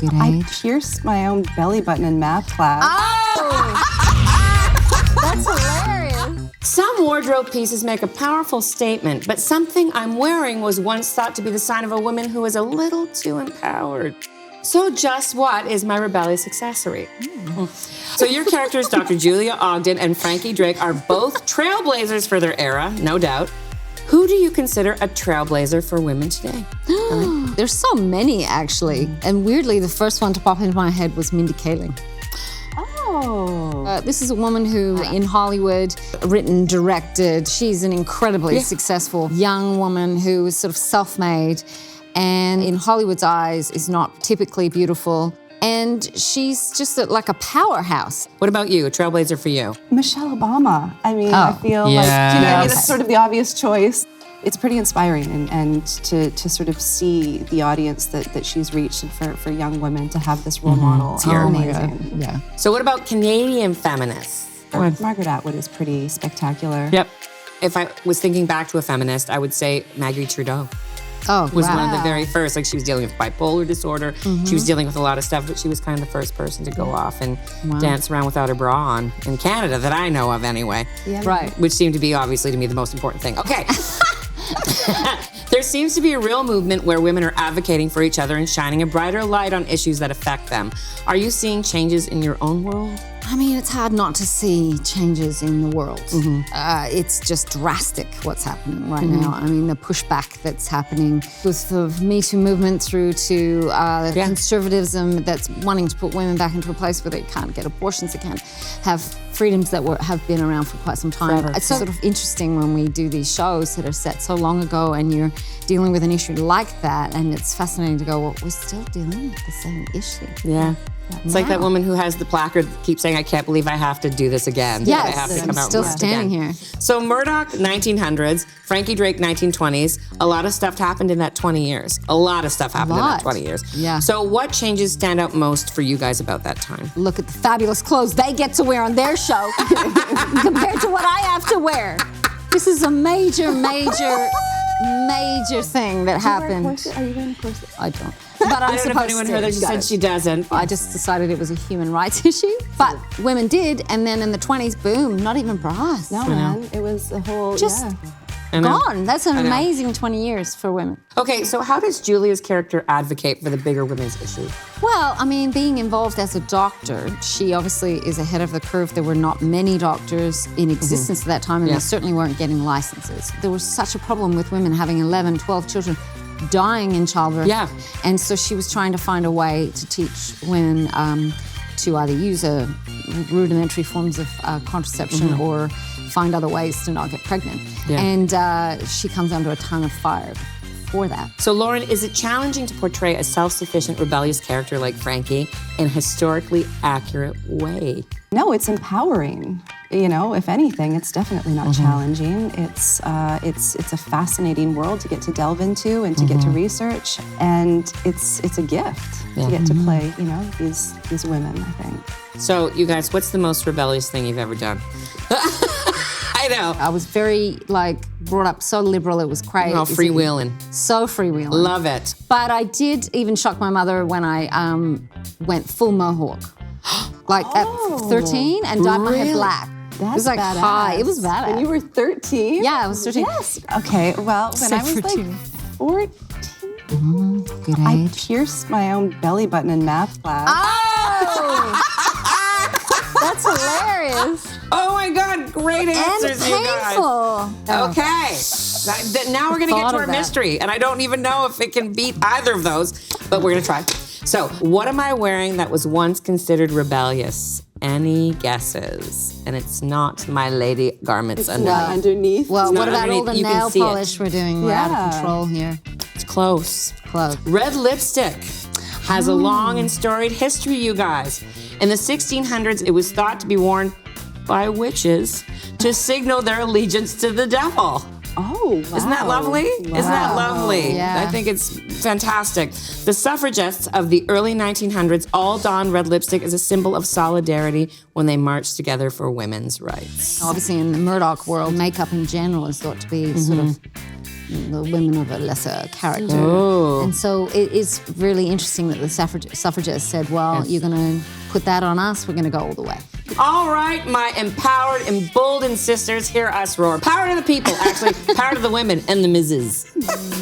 Good I pierced my own belly button in math class. That's hilarious. Some wardrobe pieces make a powerful statement, but something I'm wearing was once thought to be the sign of a woman who is a little too empowered. So just what is my rebellious accessory? So your characters, Dr. Julia Ogden and Frankie Drake, are both trailblazers for their era, no doubt. Who do you consider a trailblazer for women today? There's so many, actually. And weirdly, the first one to pop into my head was Mindy Kaling. Oh. This is a woman who, in Hollywood, written, directed. She's an incredibly successful young woman who is sort of self-made and in Hollywood's eyes is not typically beautiful. And she's just like a powerhouse. What about you, a trailblazer for you? Michelle Obama. I mean, I feel like, that's sort of the obvious choice. It's pretty inspiring and to sort of see the audience that she's reached and for young women to have this role model. It's here. Amazing. Yeah. So what about Canadian feminists? Margaret Atwood is pretty spectacular. Yep. If I was thinking back to a feminist, I would say Maggie Trudeau. Oh, Was wow. one of the very first. Like, she was dealing with bipolar disorder. She was dealing with a lot of stuff, but she was kind of the first person to go off and dance around without her bra on in Canada that I know of anyway. Yeah. Right. Which seemed to be, obviously, to me, the most important thing. Okay. There seems to be a real movement where women are advocating for each other and shining a brighter light on issues that affect them. Are you seeing changes in your own world? I mean, it's hard not to see changes in the world. It's just drastic what's happening right now. I mean, the pushback that's happening with the Me Too movement through to conservatism that's wanting to put women back into a place where they can't get abortions, they can't have freedoms that have been around for quite some time. Forever. It's sort of interesting when we do these shows that are set so long ago and you're dealing with an issue like that, and it's fascinating to go, well, we're still dealing with the same issue. Yeah. It's like that woman who has the placard that keeps saying, I can't believe I have to do this again. Yes, I have to I'm come out still and standing again. here. So Murdoch, 1900s, Frankie Drake, 1920s. A lot of stuff happened in that 20 years. A lot of stuff happened in that 20 years. Yeah. So what changes stand out most for you guys about that time? Look at the fabulous clothes they get to wear on their show compared to what I have to wear. This is a major thing that happened. Are you wearing a corset? I don't. But I'm I don't know if supposed anyone to. heard that. She said she doesn't. I just decided it was a human rights issue. But women did, and then in the 20s, boom, not even bras. No, man. It was a whole, Just I know. gone. That's an I know. amazing 20 years for women. Okay, so how does Julia's character advocate for the bigger women's issue? Well, I mean, being involved as a doctor, she obviously is ahead of the curve. There were not many doctors in existence at that time, and they certainly weren't getting licenses. There was such a problem with women having 11, 12 children dying in childbirth. Yeah. And so she was trying to find a way to teach women to either use rudimentary forms of contraception or find other ways to not get pregnant. Yeah. And she comes under a ton of fire for that. So Lauren, is it challenging to portray a self-sufficient, rebellious character like Frankie in a historically accurate way? No, it's empowering. You know, if anything, it's definitely not challenging. It's a fascinating world to get to delve into and to get to research, and it's a gift to get to play, you know, these women, I think. So you guys, what's the most rebellious thing you've ever done? I know. I was very, brought up so liberal, it was crazy. Oh, freewheeling. So freewheeling. Love it. But I did even shock my mother when I went full mohawk. At 13 and dyed my hair black. That's it was badass. high. It was badass. When you were 13? Yeah, I was 13. Yes. Okay, well, when I was 14. 14, Good I age. pierced my own belly button in math class. Oh! That's hilarious. Oh my God, great answers, And you guys. painful. Okay. Now we're gonna get Thought to of our that. mystery, and I don't even know if it can beat either of those, but we're gonna try. So, what am I wearing that was once considered rebellious? Any guesses? And it's not my lady garments Underneath. Well, not what about all underneath. the You can nail see it. polish we're doing? We're out Yeah. of control here. It's close. Close. Red lipstick has a long and storied history, you guys. In the 1600s, it was thought to be worn by witches to signal their allegiance to the devil. Oh, wow. Isn't that lovely? Isn't that lovely? Yeah. I think it's fantastic. The suffragettes of the early 1900s all donned red lipstick as a symbol of solidarity when they marched together for women's rights. Obviously, in the Murdoch world, makeup in general is thought to be sort of the women of a lesser character. Oh. And so it is really interesting that the suffragists said, well, you're going to put that on us, we're going to go all the way. All right, my empowered, emboldened sisters, hear us roar. Power to the people, actually. Power to the women and the Mrs.